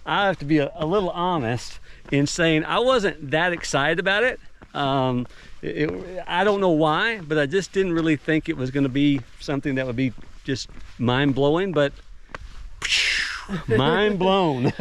I have to be a little honest in saying I wasn't that excited about it. I don't know why, but I just didn't really think it was going to be something that would be just mind-blowing, but mind blown.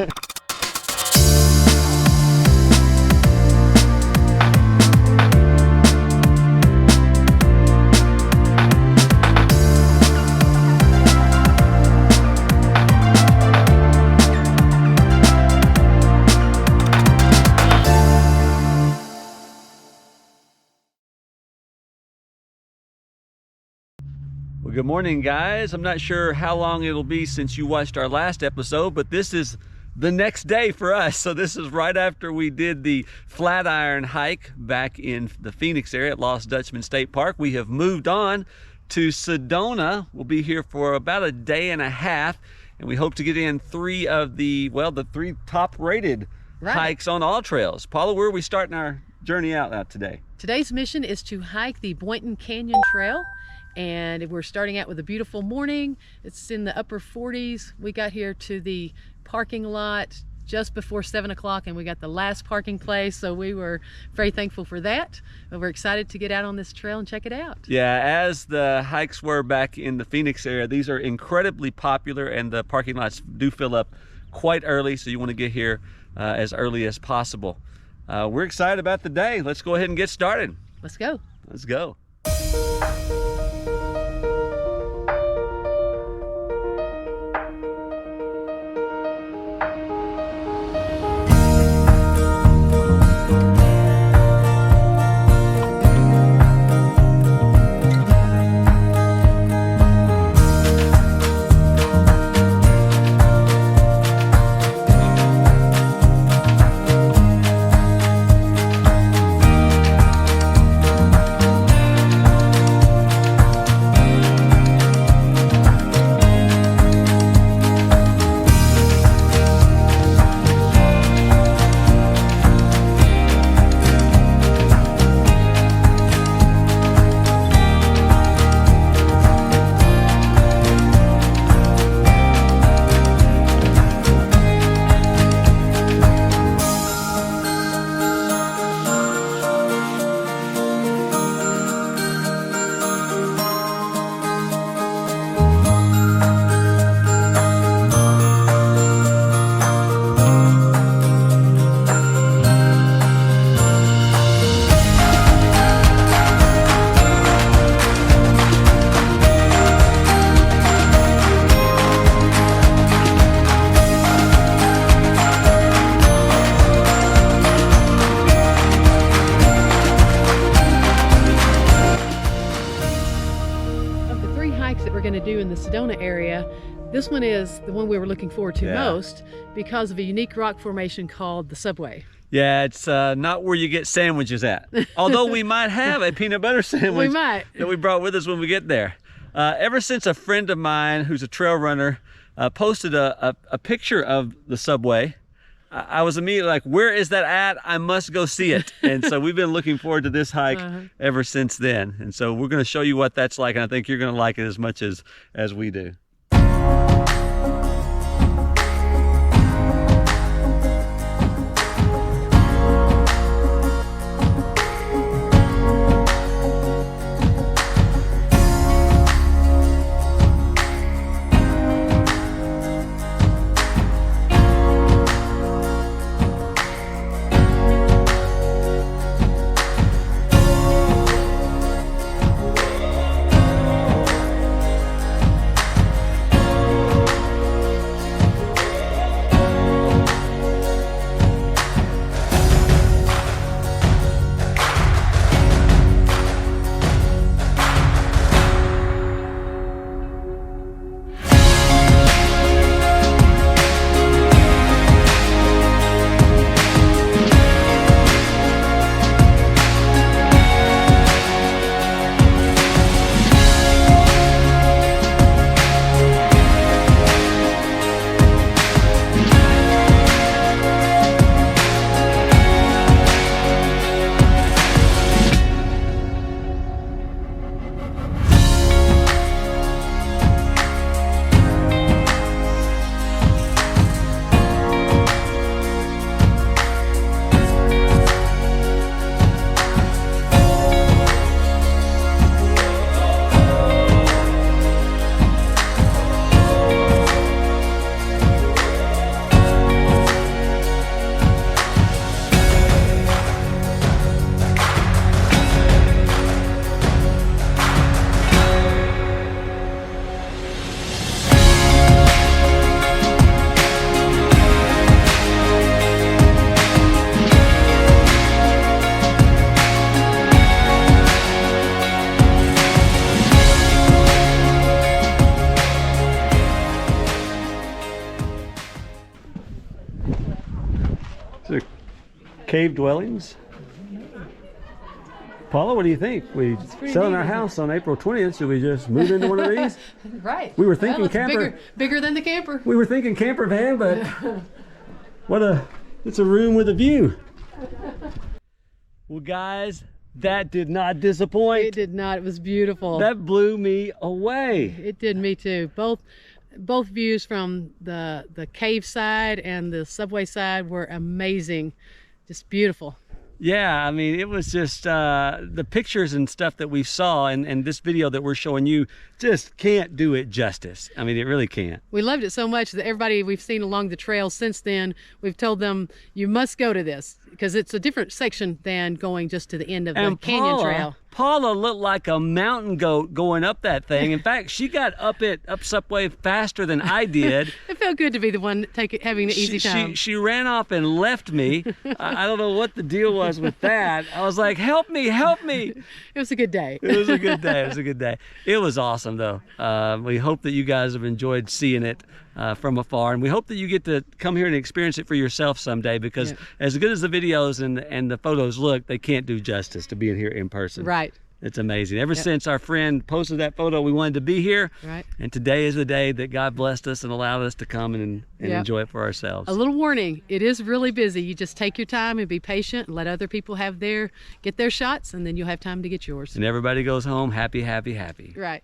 Well, good morning, guys. I'm not sure how long it'll be since you watched our last episode, but this is the next day for us. So this is right after we did the Flatiron hike back in the Phoenix area at Lost Dutchman State Park. We have moved on to Sedona. We'll be here for about a day and a half, and we hope to get in three of the three top rated hikes on all trails. Paula, where are we starting our journey out today? Today's mission is to hike the Boynton Canyon Trail. And we're starting out with a beautiful morning. It's in the upper 40s. We got here to the parking lot just before 7 o'clock, and we got the last parking place, so we were very thankful for that. And we're excited to get out on this trail and check it out. Yeah, as the hikes were back in the Phoenix area, these are incredibly popular, and the parking lots do fill up quite early, so you want to get here as early as possible. We're excited about the day. Let's go ahead and get started. Let's go. Let's go. Do in the Sedona area, this one is the one we were looking forward to most because of a unique rock formation called the Subway. Yeah, it's not where you get sandwiches at. Although we might have a peanut butter sandwich that we brought with us when we get there. Ever since a friend of mine who's a trail runner posted a picture of the Subway, I was immediately like, where is that at? I must go see it. And so we've been looking forward to this hike ever since then. And so we're going to show you what that's like, and I think you're going to like it as much as we do. cave dwellings. Paula, what do you think? We selling our house on April 20th. Should we just move into one of these? Right. We were thinking camper. Bigger than the camper. We were thinking camper van, but it's a room with a view. Well, guys, that did not disappoint. It did not. It was beautiful. That blew me away. It did me too. Both views from the cave side and the subway side were amazing. Just beautiful. Yeah, I mean, it was just the pictures and stuff that we saw and this video that we're showing you just can't do it justice. I mean, it really can't. We loved it so much that everybody we've seen along the trail since then, we've told them, you must go to this because it's a different section than going just to the end of the canyon trail. Paula looked like a mountain goat going up that thing. In fact, she got up subway faster than I did. It felt good to be the one having the easy time. She ran off and left me. I don't know what the deal was with that. I was like, help me, help me. It was a good day. It was a good day. It was a good day. It was awesome, though. We hope that you guys have enjoyed seeing it from afar, and we hope that you get to come here and experience it for yourself someday, because as good as the videos and the photos look, they can't do justice to being here in person. Right. It's amazing. Ever since our friend posted that photo, we wanted to be here. Right. And today is the day that God blessed us and allowed us to come and enjoy it for ourselves. A little warning, it is really busy. You just take your time and be patient and let other people get their shots, and then you'll have time to get yours. And everybody goes home happy, happy, happy. Right.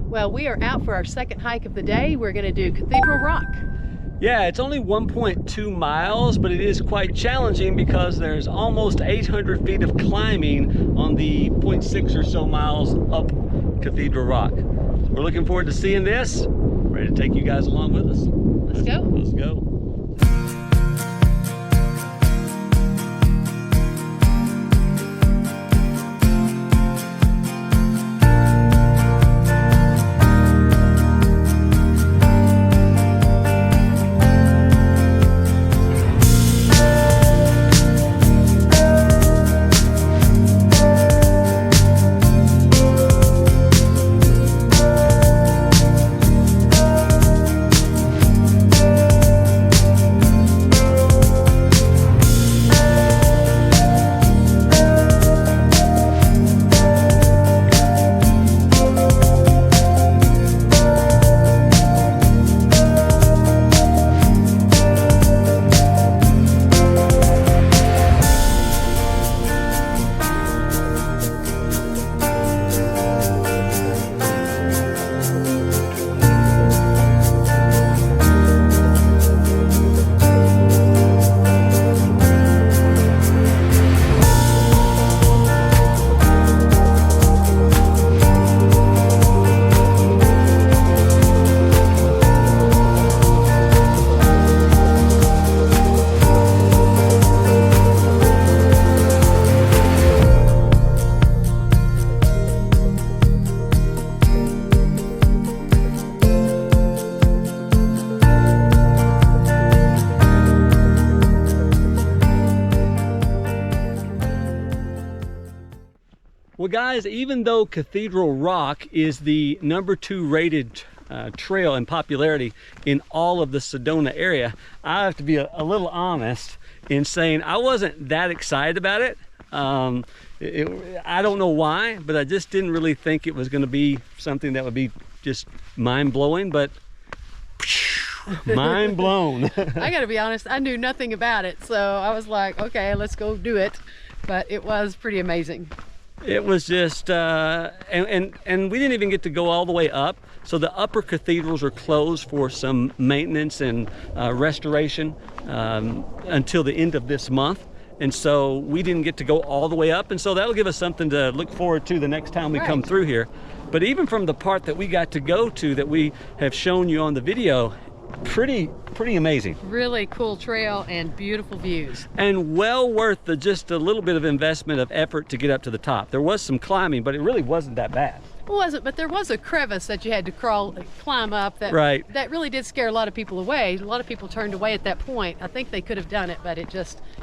Well, we are out for our second hike of the day. We're going to do Cathedral Rock. Yeah, it's only 1.2 miles, but it is quite challenging because there's almost 800 feet of climbing on the 0.6 or so miles up Cathedral Rock. So we're looking forward to seeing this. Ready to take you guys along with us. Let's go. Let's go. Well, guys, even though Cathedral Rock is the #2 rated trail in popularity in all of the Sedona area, I have to be a little honest in saying I wasn't that excited about it. I don't know why, but I just didn't really think it was going to be something that would be just mind-blowing, but mind blown. I gotta be honest, I knew nothing about it, so I was like, okay, let's go do it. But it was pretty amazing. It was just, and we didn't even get to go all the way up. So the upper cathedrals are closed for some maintenance and restoration until the end of this month. And so we didn't get to go all the way up. And so that'll give us something to look forward to the next time we come through here. But even from the part that we got to go to that we have shown you on the video, pretty amazing. Really cool trail and beautiful views. And well worth just a little bit of investment of effort to get up to the top. There was some climbing, but it really wasn't that bad. It wasn't, but there was a crevice that you had to climb up that that really did scare a lot of people away. A lot of people turned away at that point. I think they could have done it, but it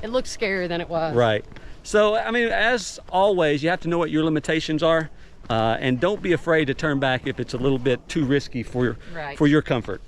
looked scarier than it was. Right. So, I mean, as always, you have to know what your limitations are, and don't be afraid to turn back if it's a little bit too risky for your comfort.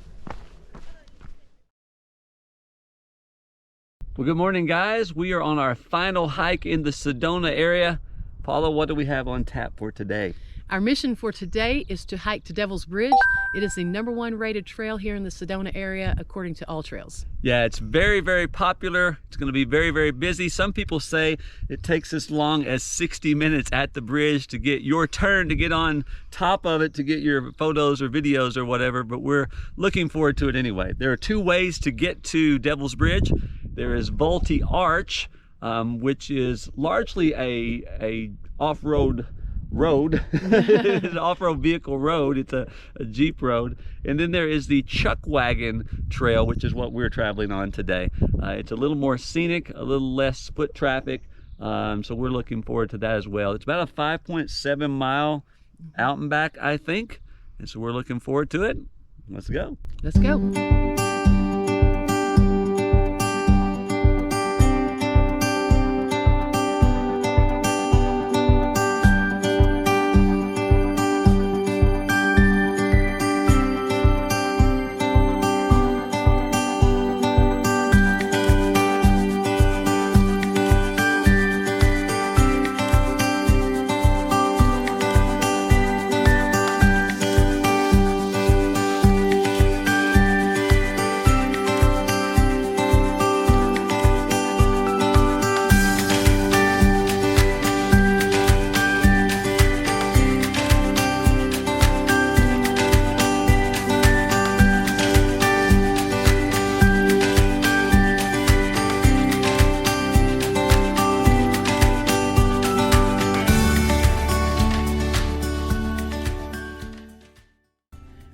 Well, good morning, guys. We are on our final hike in the Sedona area. Paula, what do we have on tap for today? Our mission for today is to hike to Devil's Bridge. It is the #1 rated trail here in the Sedona area, according to All Trails. Yeah, it's very, very popular. It's going to be very, very busy. Some people say it takes as long as 60 minutes at the bridge to get your turn to get on top of it to get your photos or videos or whatever, but we're looking forward to it anyway. There are 2 ways to get to Devil's Bridge. There is Vultee Arch, which is largely a off-road road. It's an off-road vehicle road. It's a Jeep road. And then there is the Chuck Wagon Trail, which is what we're traveling on today. It's a little more scenic, a little less foot traffic, so we're looking forward to that as well. It's about a 5.7 mile out and back, I think, and so we're looking forward to it. Let's go. Let's go.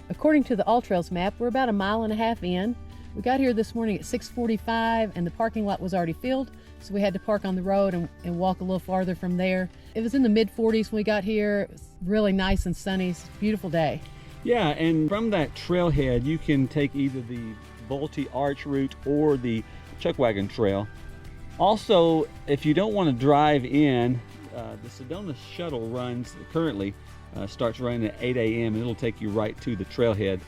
According to the All Trails map, we're about 1.5 miles in. We got here this morning at 6:45 and the parking lot was already filled, so we had to park on the road and walk a little farther from there. It was in the mid-40s when we got here. It was really nice and sunny. It's a beautiful day. Yeah, and from that trailhead, you can take either the Vultee Arch route or the Chuck Wagon Trail. Also, if you don't want to drive in, the Sedona shuttle runs currently. Starts running at 8 a.m. and it'll take you right to the trailhead.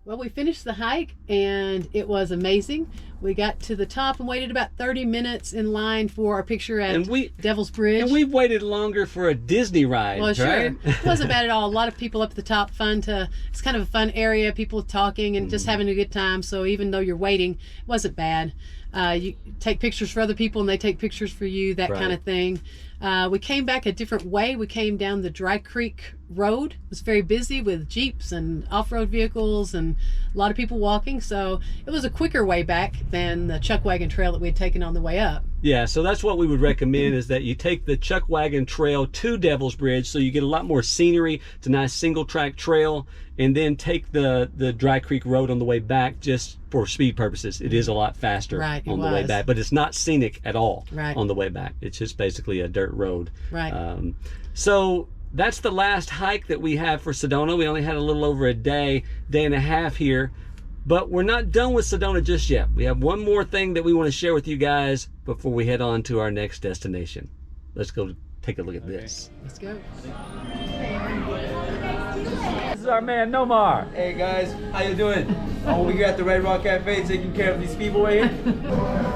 Well, we finished the hike and it was amazing. We got to the top and waited about 30 minutes in line for our picture at Devil's Bridge. And we've waited longer for a Disney ride, well, sure. Right? It wasn't bad at all. A lot of people up at the top, it's kind of a fun area, people talking and just having a good time. So even though you're waiting, it wasn't bad. You take pictures for other people and they take pictures for you, that kind of thing. We came back a different way. We came down the Dry Creek Road. It was very busy with Jeeps and off-road vehicles and a lot of people walking. So it was a quicker way back than the Chuck Wagon Trail that we had taken on the way up. Yeah, so that's what we would recommend, is that you take the Chuck Wagon Trail to Devil's Bridge, so you get a lot more scenery. It's a nice single track trail, and then take the Dry Creek Road on the way back just for speed purposes. It is a lot faster on the way back, but it's not scenic at all on the way back. It's just basically a dirt road. Right. So that's the last hike that we have for Sedona. We only had a little over a day and a half here. But we're not done with Sedona just yet. We have one more thing that we want to share with you guys before we head on to our next destination. Let's go take a look at this. Let's go. This is our man Nomar. Hey guys, how you doing? We're here at the Red Rock Cafe taking care of these people right here.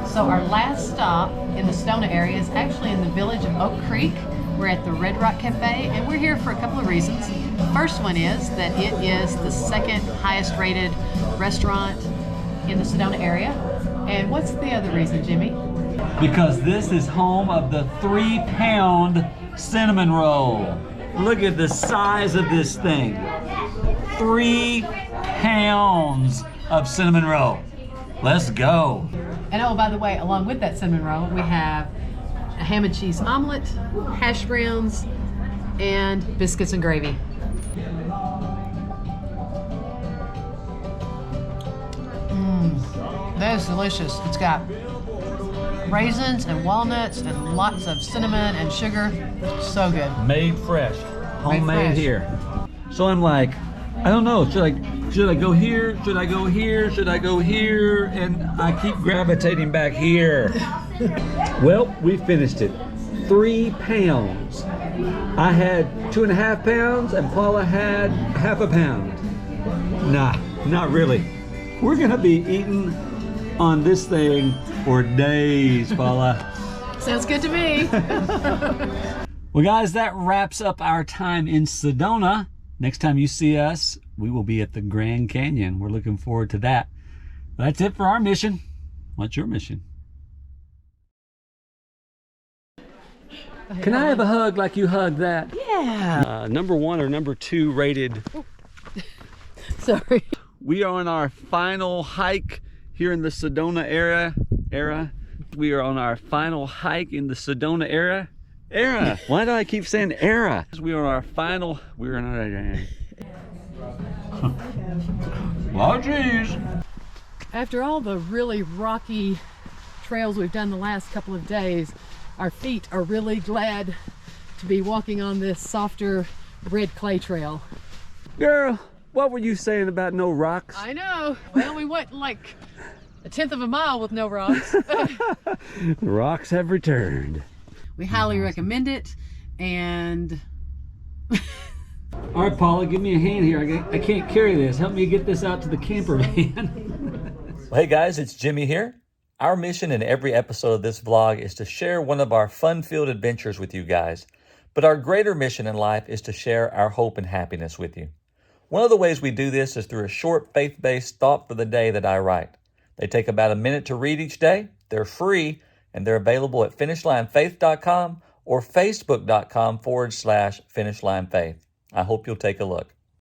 So our last stop in the Sedona area is actually in the village of Oak Creek. We're at the Red Rock Cafe, and we're here for a couple of reasons. The first one is that it is the second highest rated restaurant in the Sedona area. And what's the other reason, Jimmy? Because this is home of the 3-pound cinnamon roll. Look at the size of this thing. 3 pounds of cinnamon roll. Let's go. And oh, by the way, along with that cinnamon roll, we have a ham and cheese omelet, hash browns, and biscuits and gravy. That is delicious. It's got raisins and walnuts and lots of cinnamon and sugar. So good. Made fresh, homemade here. So I'm like, I don't know, should I go here? Should I go here? Should I go here? And I keep gravitating back here. Well, we finished it. 3 pounds. I had 2.5 pounds and Paula had ½ pound. Nah, not really. We're gonna be eating on this thing for days, Paula. Sounds good to me. Well, guys, that wraps up our time in Sedona. Next time you see us, we will be at the Grand Canyon. We're looking forward to that. That's it for our mission. What's your mission? Can I have a hug like you hugged that? Yeah. Number 1 or number 2 rated. Sorry. We are on our final hike here in the Sedona era. We are on our final hike in the Sedona era. Why do I keep saying era? We are on our final. We're on our. Oh, geez. After all the really rocky trails we've done the last couple of days, our feet are really glad to be walking on this softer red clay trail. Girl, what were you saying about no rocks? I know. Well, we went like 1/10 of a mile with no rocks. The rocks have returned. We highly recommend it, and all right, Paula, give me a hand here. I can't carry this. Help me get this out to the camper van. Well, hey guys, it's Jimmy here. Our mission in every episode of this vlog is to share one of our fun-filled adventures with you guys. But our greater mission in life is to share our hope and happiness with you. One of the ways we do this is through a short faith-based thought for the day that I write. They take about a minute to read each day. They're free, and they're available at finishlinefaith.com or facebook.com/finishlinefaith. I hope you'll take a look.